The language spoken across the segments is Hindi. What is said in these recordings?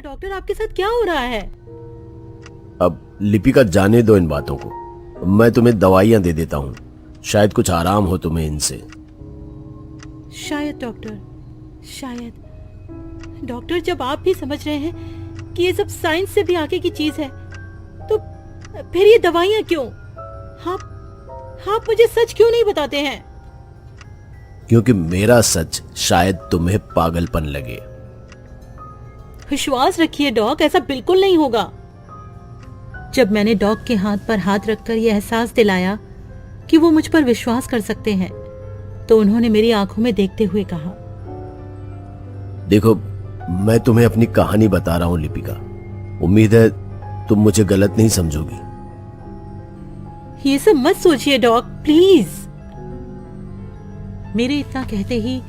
डॉक्टर, आपके साथ क्या हो रहा है? अब लिपिका, जाने दो इन बातों को। मैं तुम्हें दवाइयां दे देता हूँ, शायद कुछ आराम हो तुम्हें इनसे। शायद डॉक्टर, शायद। डॉक्टर, जब आप भी समझ रहे हैं कि ये सब साइंस से भी आगे की चीज है, तो फिर ये दवाइयां क्यों? आप मुझे सच क्यों नहीं बताते हैं? क्योंकि मेरा सच शायद तुम्हें पागलपन लगे। विश्वास रखिए डॉक, ऐसा बिल्कुल नहीं होगा। जब मैंने डॉक के हाथ पर हाथ रखकर यह एहसास दिलाया कि वो मुझ पर विश्वास कर सकते हैं, तो उन्होंने मेरी आंखों में देखते हुए कहा, देखो, मैं तुम्हें अपनी कहानी बता रहा हूं लिपिका। उम्मीद है तुम मुझे गलत नहीं समझोगी। ये सब मत सोचिए डॉक, प्लीज। मेरे इतना कहते ही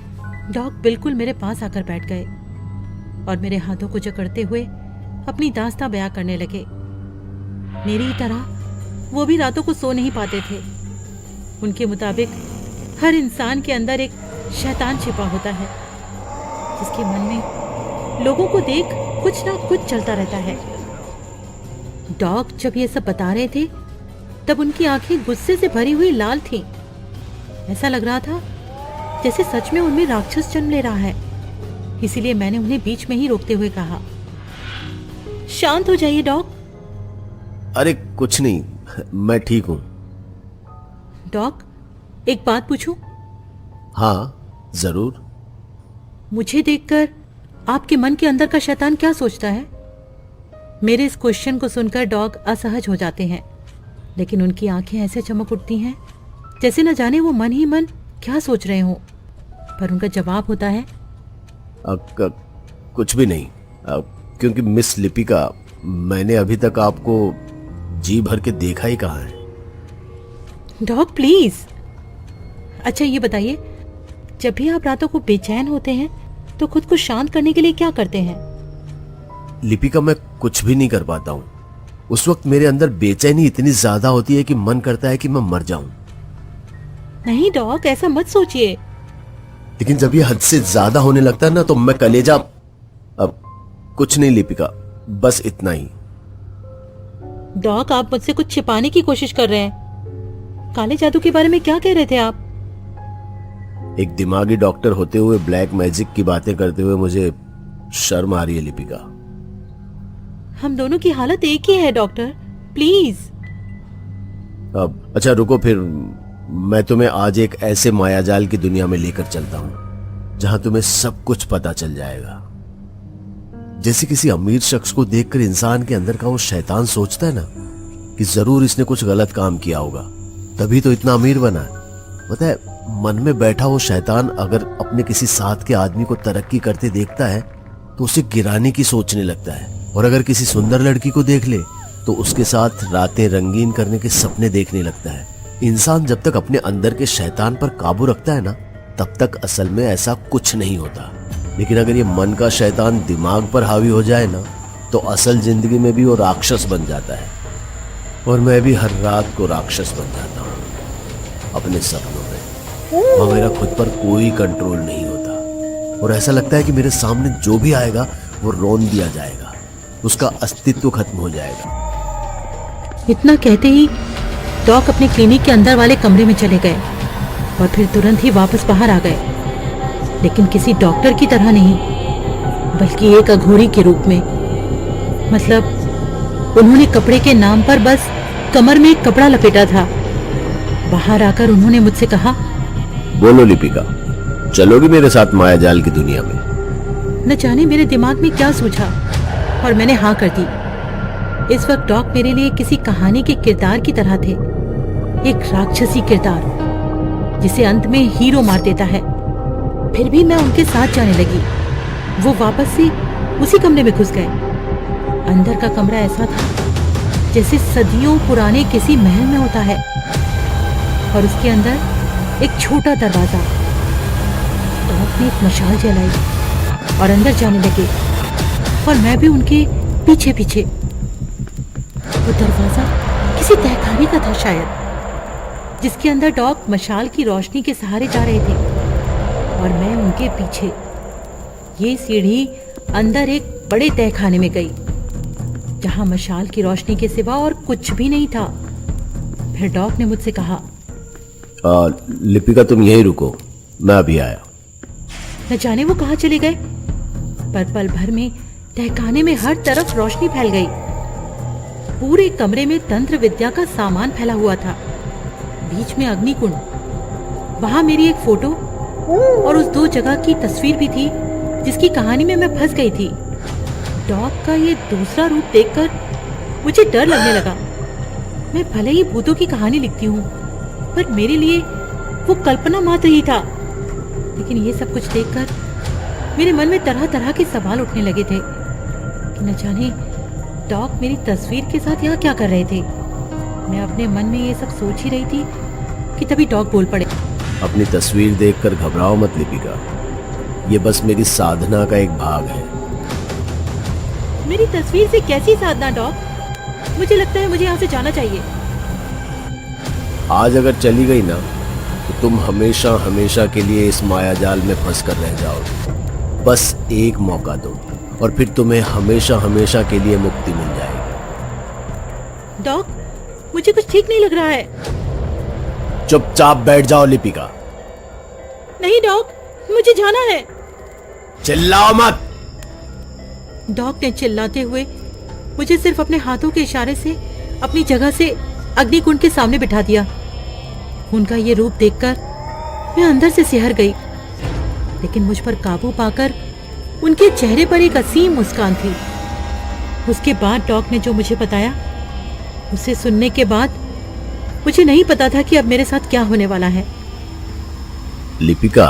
डॉक बिल्कुल मेरे पास आकर बैठ गए और मेरे हाथों को जकड़ते हुए अपनी दास्तां बयां करने लगे। मेरी तरह वो भी रातों को सो नहीं पाते थे। उनके मुताबिक हर इंसान के अंदर एक शैतान छिपा होता है, जिसके मन में लोगों को देख कुछ ना कुछ चलता रहता है। डॉग जब ये सब बता रहे थे, तब उनकी आंखें गुस्से से भरी हुई लाल थीं। ऐसा लग रहा था जैसे सच में उनमें राक्षस जन्म ले रहा है। इसीलिए मैंने उन्हें बीच में ही रोकते हुए कहा, शांत हो जाइए डॉग। अरे कुछ नहीं, मैं ठीक हूं। डॉग, एक बात पूछूं? हाँ जरूर। मुझे देखकर आपके मन के अंदर का शैतान क्या सोचता है? मेरे इस क्वेश्चन को सुनकर डॉग असहज हो जाते हैं, लेकिन उनकी आंखें ऐसे चमक उठती हैं जैसे न जाने वो मन ही मन क्या सोच रहे हो। पर उनका जवाब होता है, कुछ भी नहीं। क्योंकि मिस लिपिका, मैंने अभी तक आपको जी भर के देखा ही कहाँ है। Dog please. अच्छा ये बताइए, जब भी आप रातों को बेचैन होते हैं तो खुद को शांत करने के लिए क्या करते हैं? लिपिका, मैं कुछ भी नहीं कर पाता हूँ। उस वक्त मेरे अंदर बेचैनी इतनी ज्यादा होती है कि मन करता है कि मैं मर जाऊं। नहीं डॉग, ऐसा मत सोचिए। लेकिन जब ये हद से ज्यादा होने लगता है ना, तो मैं कलेजा। अब कुछ नहीं लिपिका, बस इतना ही। डॉग, आप मुझसे कुछ छिपाने की कोशिश कर रहे हैं। काले जादू के बारे में क्या कह रहे थे आप? एक दिमागी डॉक्टर होते हुए ब्लैक मैजिक की बातें करते हुए मुझे शर्म आ रही है लिपिका। हम दोनों की हालत एक ही है डॉक्टर, प्लीज। अब अच्छा रुको, फिर मैं तुम्हें आज एक ऐसे मायाजाल की दुनिया में लेकर चलता हूं जहां तुम्हें सब कुछ पता चल जाएगा। जैसे किसी अमीर शख्स को देखकर इंसान के अंदर का वो शैतान सोचता है ना कि जरूर इसने कुछ गलत काम किया होगा, तभी तो इतना अमीर बना है। पता है, मन में बैठा वो शैतान अगर अपने किसी साथ के आदमी को तरक्की करते देखता है तो उसे गिराने की सोचने लगता है, और अगर किसी सुंदर लड़की को देख ले तो उसके साथ रातें रंगीन करने के सपने देखने लगता है। इंसान जब तक अपने अंदर के शैतान पर काबू रखता है ना, तब तक असल में ऐसा कुछ नहीं होता। लेकिन अगर ये मन का शैतान दिमाग पर हावी हो जाए ना, तो असल जिंदगी में भी वो राक्षस बन जाता है। और मैं भी हर रात को राक्षस बन जाता हूँ अपने सपनों में। वहाँ मेरा खुद पर कोई कंट्रोल नहीं होता, और ऐसा लगता है कि मेरे सामने जो भी आएगा वो रौंद दिया जाएगा, उसका अस्तित्व खत्म हो जाएगा। इतना कहते ही डॉग अपने क्लिनिक के अंदर वाले कमरे में चले गए और फिर तुरंत ही वापस बाहर आ गए, लेकिन किसी डॉक्टर की तरह नहीं, बल्कि एक अघोरी के रूप में। मतलब उन्होंने कपड़े के नाम पर बस कमर में एक कपड़ा लपेटा था। बाहर आकर उन्होंने मुझसे कहा, बोलो लिपिका, चलोगी मेरे साथ मायाजाल की दुनिया में? न जाने मेरे दिमाग में क्या सूझा और मैंने हाँ कर दी। इस वक्त डॉग मेरे लिए किसी कहानी के किरदार की तरह थे, एक राक्षसी किरदार जिसे अंत में हीरो मार देता है। फिर भी मैं उनके साथ जाने लगी। वो वापस से उसी कमरे में घुस गए। अंदर का कमरा ऐसा था जैसे सदियों पुराने किसी महल में होता है, और उसके अंदर एक छोटा दरवाजा। डॉग ने एक मशाल जलाई और अंदर जाने लगे, और मैं भी उनके पीछे पीछे। वो दरवाजा किसी तहखाने का था शायद, जिसके अंदर डॉग मशाल की रोशनी के सहारे जा रहे थे और मैं उनके पीछे। ये सीढ़ी अंदर एक बड़े तहखाने में गई, जहां मशाल की रोशनी के सिवा और कुछ भी नहीं था। फिर डॉक ने मुझसे कहा, लिपिका तुम यहीं रुको, मैं अभी आया। न जाने वो कहाँ चले गए, पर पल भर में तहखाने में हर तरफ रोशनी फैल गई। पूरे कमरे में तंत्र विद्या का सामान फैला हुआ था। बीच में अग्निकुंड, वहां मेरी एक फोटो और उस 2 जगह की तस्वीर भी थी जिसकी कहानी में मैं फंस गई थी। डॉग का ये दूसरा रूप देखकर मुझे डर लगने लगा। मैं भले ही भूतों की कहानी लिखती हूँ, पर मेरे लिए वो कल्पना मात्र ही था। लेकिन ये सब कुछ देखकर मेरे मन में तरह तरह के सवाल उठने लगे थे कि न जाने डॉग मेरी तस्वीर के साथ यहाँ क्या कर रहे थे। मैं अपने मन में ये सब सोच ही रही थी कि तभी डॉग बोल पड़े, अपनी तस्वीर देखकर घबराओ मत लिपिका, ये बस मेरी साधना का एक भाग है। मेरी तस्वीर से कैसी साधना डॉग? मुझे लगता है मुझे यहाँ से जाना चाहिए। आज अगर चली गई ना तो तुम हमेशा हमेशा के लिए इस मायाजाल में फंस कर रह जाओगे। बस एक मौका दो और फिर तुम्हें हमेशा हमेशा के लिए मुक्ति मिल जाएगी। डॉग, मुझे कुछ ठीक नहीं लग रहा है। चुपचाप बैठ जाओ लिपिका। नहीं डॉग, मुझे जाना है। चिल्लाओ मत। डॉग ने चिल्लाते हुए मुझे सिर्फ अपने हाथों के इशारे से अपनी जगह से अग्निकुंड के सामने बिठा दिया। उनका ये रूप देखकर मैं अंदर से सिहर गई, लेकिन मुझ पर काबू पाकर उनके चेहरे पर एक असीम मुस्कान थी। उसके बाद डॉग ने जो मुझे बताया, उसे सुनने के बाद मुझे नहीं पता था कि अब मेरे साथ क्या होने वाला है। लिपिका,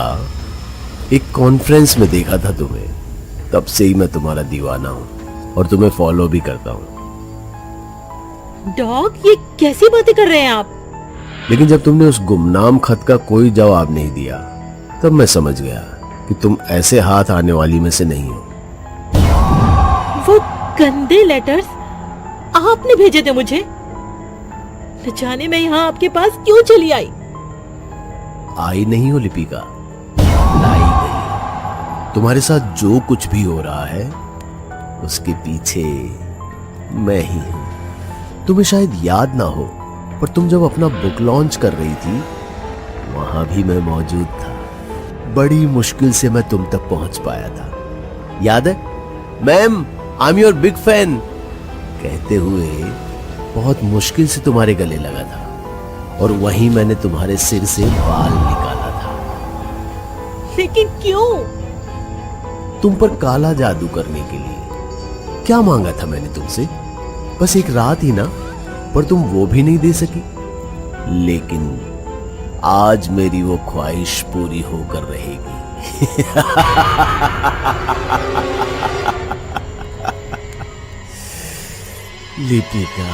एक कॉन्फ्रेंस में देखा था तुम्हें, तब से ही मैं तुम्हारा दीवाना हूं और तुम्हें फॉलो भी करता हूं। डॉग, ये कैसी बातें कर रहे हैं आप? लेकिन जब तुमने उस गुमनाम खत का कोई जवाब नहीं दिया, तब मैं समझ गया कि तुम ऐसे हाथ आने वाली में से नहीं हो। वो गंदे लेटर्स आपने भेजे थे मुझे। न जाने मैं यहाँ आपके पास क्यों चली आई। आई नहीं हो लिपिका, लाई गई। तुम्हारे साथ जो कुछ भी हो रहा है उसके पीछे मैं ही हूं। तुम्हें शायद याद ना हो, पर तुम जब अपना बुक लॉन्च कर रही थी वहां भी मैं मौजूद था। बड़ी मुश्किल से मैं तुम तक पहुंच पाया था, याद है? Ma'am, I am your big fan कहते हुए बहुत मुश्किल से तुम्हारे गले लगा था और वहीं मैंने तुम्हारे सिर से बाल निकाला था। लेकिन क्यों? तुम पर काला जादू करने के लिए। क्या मांगा था मैंने तुमसे? बस एक रात ही ना, पर तुम वो भी नहीं दे सकी। लेकिन आज मेरी वो ख्वाहिश पूरी होकर रहेगी। लिपिका।